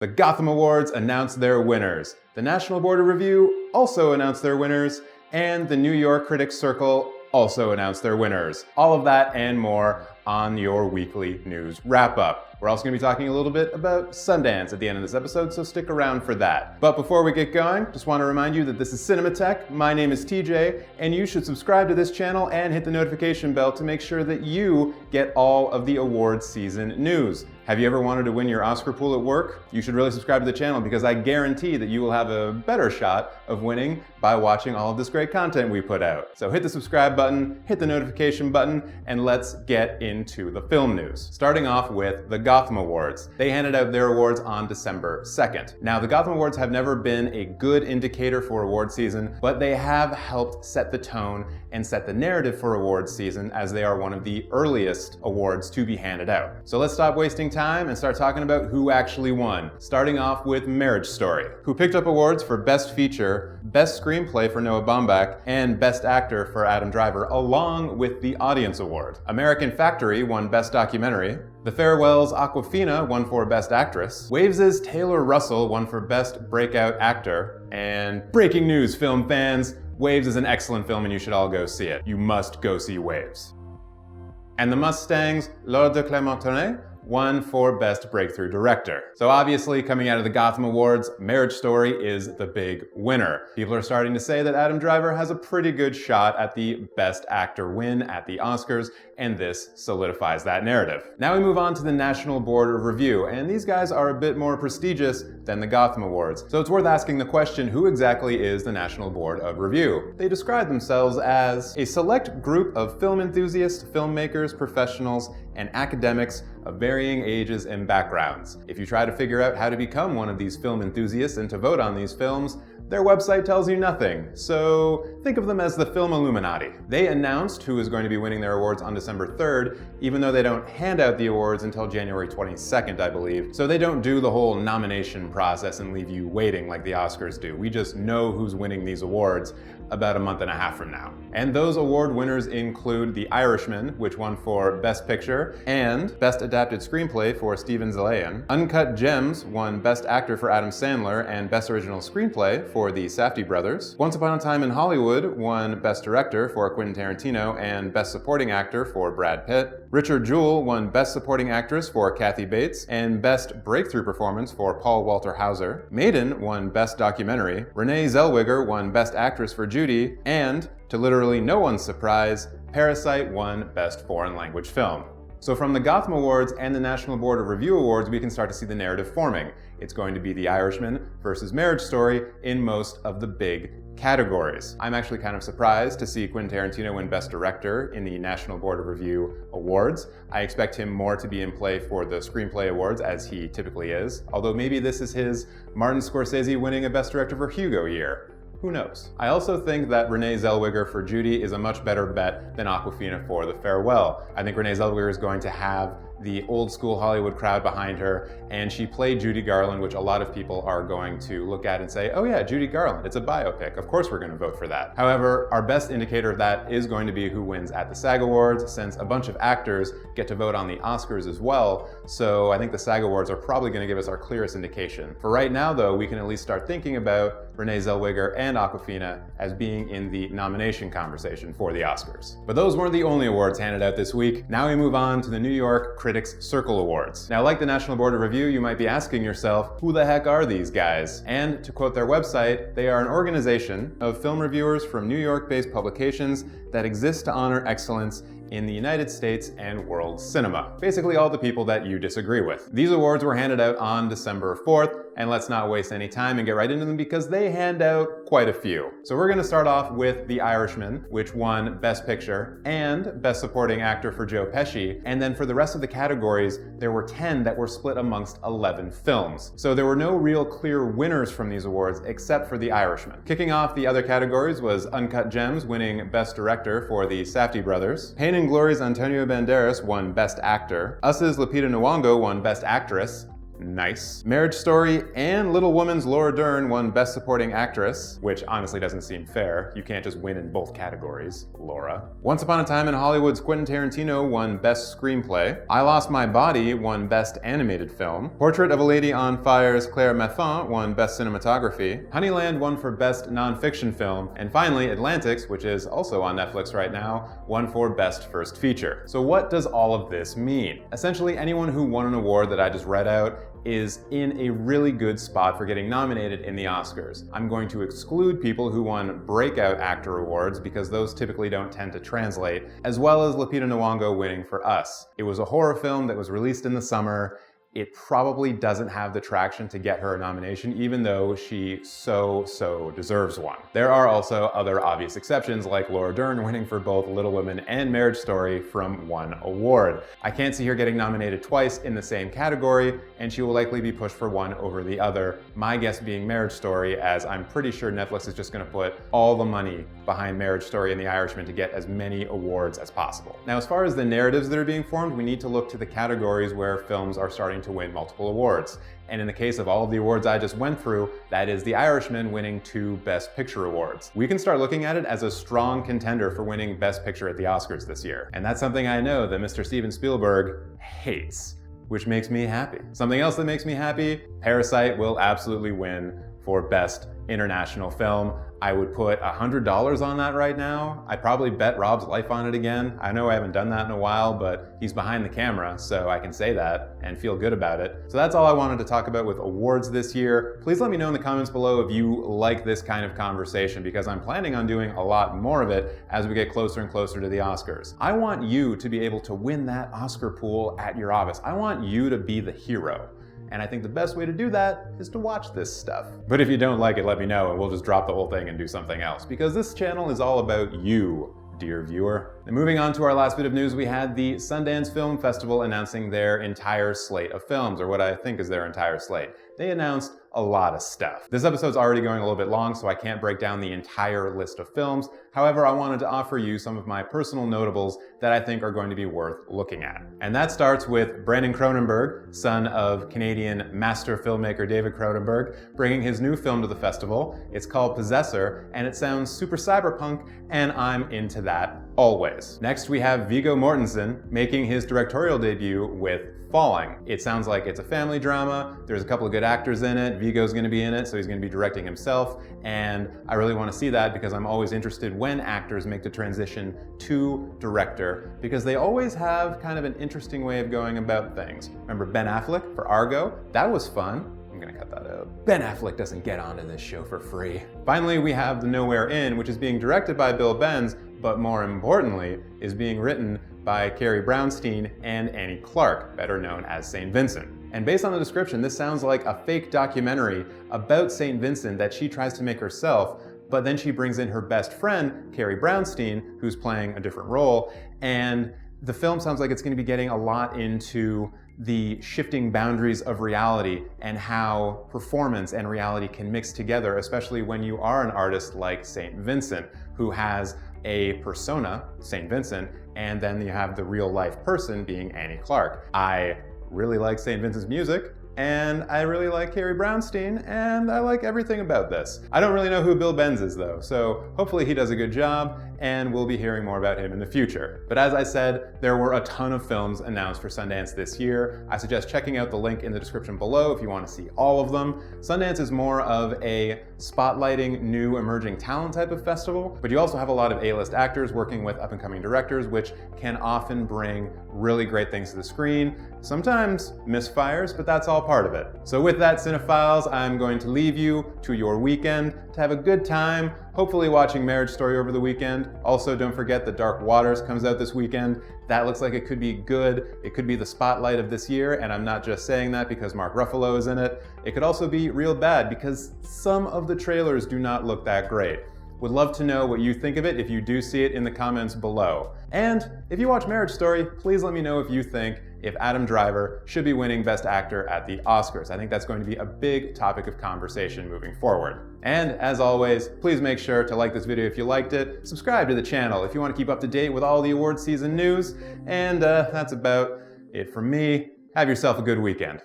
The Gotham Awards announced their winners. The National Board of Review also announced their winners, and the New York Critics Circle also announced their winners. All of that and more on your weekly news wrap-up. We're also going to be talking a little bit about Sundance at the end of this episode, so stick around for that. But before we get going, just want to remind you that this is Cinemateq. My name is TJ, and you should subscribe to this channel and hit the notification bell to make sure that you get all of the awards season news. Have you ever wanted to win your Oscar pool at work? You should really subscribe to the channel because I guarantee that you will have a better shot of winning by watching all of this great content we put out. So hit the subscribe button, hit the notification button, and let's get into the film news. Starting off with the Gotham Awards. They handed out their awards on December 2nd. Now, the Gotham Awards have never been a good indicator for award season, but they have helped set the tone and set the narrative for awards season as they are one of the earliest awards to be handed out. So let's stop wasting time and start talking about who actually won. Starting off with Marriage Story, who picked up awards for Best Feature, Best Screenplay for Noah Baumbach, and Best Actor for Adam Driver, along with the Audience Award. American Factory won Best Documentary. The Farewell's Awkwafina won for Best Actress. Waves' Taylor Russell won for Best Breakout Actor. And breaking news, film fans, Waves is an excellent film and you should all go see it. You must go see Waves. And the Mustangs' Laure de Clémentonnet won for Best Breakthrough Director. So obviously, coming out of the Gotham Awards, Marriage Story is the big winner. People are starting to say that Adam Driver has a pretty good shot at the Best Actor win at the Oscars, and this solidifies that narrative. Now we move on to the National Board of Review, and these guys are a bit more prestigious than the Gotham Awards. So it's worth asking the question, who exactly is the National Board of Review? They describe themselves as a select group of film enthusiasts, filmmakers, professionals, and academics of varying ages and backgrounds. If you try to figure out how to become one of these film enthusiasts and to vote on these films, their website tells you nothing, so think of them as the Film Illuminati. They announced who is going to be winning their awards on December 3rd, even though they don't hand out the awards until January 22nd, I believe. So they don't do the whole nomination process and leave you waiting like the Oscars do. We just know who's winning these awards about a month and a half from now. And those award winners include The Irishman, which won for Best Picture, and Best Adapted Screenplay for Steven Zaillian. Uncut Gems won Best Actor for Adam Sandler and Best Original Screenplay for the Safdie brothers. Once Upon a Time in Hollywood won Best Director for Quentin Tarantino and Best Supporting Actor for Brad Pitt. Richard Jewell won Best Supporting Actress for Kathy Bates and Best Breakthrough Performance for Paul Walter Hauser. Maiden won Best Documentary. Renee Zellweger won Best Actress for Judy, and, to literally no one's surprise, Parasite won Best Foreign Language Film. So from the Gotham Awards and the National Board of Review Awards, we can start to see the narrative forming. It's going to be The Irishman versus Marriage Story in most of the big categories. I'm actually kind of surprised to see Quentin Tarantino win Best Director in the National Board of Review Awards. I expect him more to be in play for the Screenplay Awards, as he typically is, although maybe this is his Martin Scorsese winning a Best Director for Hugo year. Who knows? I also think that Renee Zellweger for Judy is a much better bet than Awkwafina for The Farewell. I think Renee Zellweger is going to have the old school Hollywood crowd behind her, and she played Judy Garland, which a lot of people are going to look at and say, oh yeah, Judy Garland, it's a biopic, of course we're going to vote for that. However, our best indicator of that is going to be who wins at the SAG Awards, since a bunch of actors get to vote on the Oscars as well, so I think the SAG Awards are probably going to give us our clearest indication. For right now though, we can at least start thinking about Renee Zellweger and Awkwafina as being in the nomination conversation for the Oscars. But those weren't the only awards handed out this week. Now we move on to the New York Critics Circle Awards. Now, like the National Board of Review, you might be asking yourself, who the heck are these guys? And to quote their website, they are an organization of film reviewers from New York-based publications that exist to honor excellence in the United States and world cinema. Basically all the people that you disagree with. These awards were handed out on December 4th, and let's not waste any time and get right into them because they hand out quite a few. So we're gonna start off with The Irishman, which won Best Picture and Best Supporting Actor for Joe Pesci, and then for the rest of the categories, there were 10 that were split amongst 11 films. So there were no real clear winners from these awards except for The Irishman. Kicking off the other categories was Uncut Gems winning Best Director for the Safdie brothers. Pain and Glory's Antonio Banderas won Best Actor. Us's Lupita Nyong'o won Best Actress. Nice. Marriage Story and Little Woman's Laura Dern won Best Supporting Actress, which honestly doesn't seem fair. You can't just win in both categories, Laura. Once Upon a Time in Hollywood's Quentin Tarantino won Best Screenplay. I Lost My Body won Best Animated Film. Portrait of a Lady on Fire's Claire Mathon won Best Cinematography. Honeyland won for Best Nonfiction Film. And finally, Atlantics, which is also on Netflix right now, won for Best First Feature. So what does all of this mean? Essentially, anyone who won an award that I just read out is in a really good spot for getting nominated in the Oscars. I'm going to exclude people who won Breakout Actor Awards because those typically don't tend to translate, as well as Lupita Nyong'o winning for Us. It was a horror film that was released in the summer. It probably doesn't have the traction to get her a nomination, even though she so deserves one. There are also other obvious exceptions, like Laura Dern winning for both Little Women and Marriage Story from one award. I can't see her getting nominated twice in the same category, and she will likely be pushed for one over the other. My guess being Marriage Story, as I'm pretty sure Netflix is just going to put all the money behind Marriage Story and The Irishman to get as many awards as possible. Now, as far as the narratives that are being formed, we need to look to the categories where films are starting to win multiple awards. And in the case of all of the awards I just went through, that is The Irishman winning 2 Best Picture awards. We can start looking at it as a strong contender for winning Best Picture at the Oscars this year. And that's something I know that Mr. Steven Spielberg hates, which makes me happy. Something else that makes me happy, Parasite will absolutely win for Best International Film. I would put $100 on that right now. I'd probably bet Rob's life on it again. I know I haven't done that in a while, but he's behind the camera, so I can say that and feel good about it. So that's all I wanted to talk about with awards this year. Please let me know in the comments below if you like this kind of conversation, because I'm planning on doing a lot more of it as we get closer and closer to the Oscars. I want you to be able to win that Oscar pool at your office. I want you to be the hero. And I think the best way to do that is to watch this stuff. But if you don't like it, let me know and we'll just drop the whole thing and do something else, because this channel is all about you, dear viewer. And moving on to our last bit of news, we had the Sundance Film Festival announcing their entire slate of films, or what I think is their entire slate. They announced a lot of stuff. This episode's already going a little bit long, so I can't break down the entire list of films. However, I wanted to offer you some of my personal notables that I think are going to be worth looking at. And that starts with Brandon Cronenberg, son of Canadian master filmmaker David Cronenberg, bringing his new film to the festival. It's called Possessor, and it sounds super cyberpunk, and I'm into that always. Next, we have Viggo Mortensen making his directorial debut with Falling. It sounds like it's a family drama. There's a couple of good actors in it. Viggo's going to be in it, so he's going to be directing himself. And I really want to see that because I'm always interested when actors make the transition to director, because they always have kind of an interesting way of going about things. Remember Ben Affleck for Argo? That was fun. I'm gonna cut that out. Ben Affleck doesn't get onto this show for free. Finally, we have The Nowhere Inn, which is being directed by Bill Benz, but more importantly, is being written by Carrie Brownstein and Annie Clark, better known as St. Vincent. And based on the description, this sounds like a fake documentary about St. Vincent that she tries to make herself, but then she brings in her best friend, Carrie Brownstein, who's playing a different role, and the film sounds like it's going to be getting a lot into the shifting boundaries of reality and how performance and reality can mix together, especially when you are an artist like St. Vincent, who has a persona, St. Vincent, and then you have the real life person being Annie Clark. I really like St. Vincent's music, and I really like Carrie Brownstein, and I like everything about this. I don't really know who Bill Benz is though, so hopefully he does a good job, and we'll be hearing more about him in the future. But as I said, there were a ton of films announced for Sundance this year. I suggest checking out the link in the description below if you want to see all of them. Sundance is more of a spotlighting new emerging talent type of festival, but you also have a lot of A-list actors working with up-and-coming directors, which can often bring really great things to the screen. Sometimes misfires, but that's all part of it. So with that, cinephiles, I'm going to leave you to your weekend to have a good time, hopefully watching Marriage Story over the weekend. Also, don't forget that Dark Waters comes out this weekend. That looks like it could be good. It could be the spotlight of this year, and I'm not just saying that because Mark Ruffalo is in it. It could also be real bad because some of the trailers do not look that great. Would love to know what you think of it if you do see it in the comments below. And if you watch Marriage Story, please let me know if you think if Adam Driver should be winning Best Actor at the Oscars. I think that's going to be a big topic of conversation moving forward. And as always, please make sure to like this video if you liked it, subscribe to the channel if you want to keep up to date with all the award season news, and that's about it from me. Have yourself a good weekend.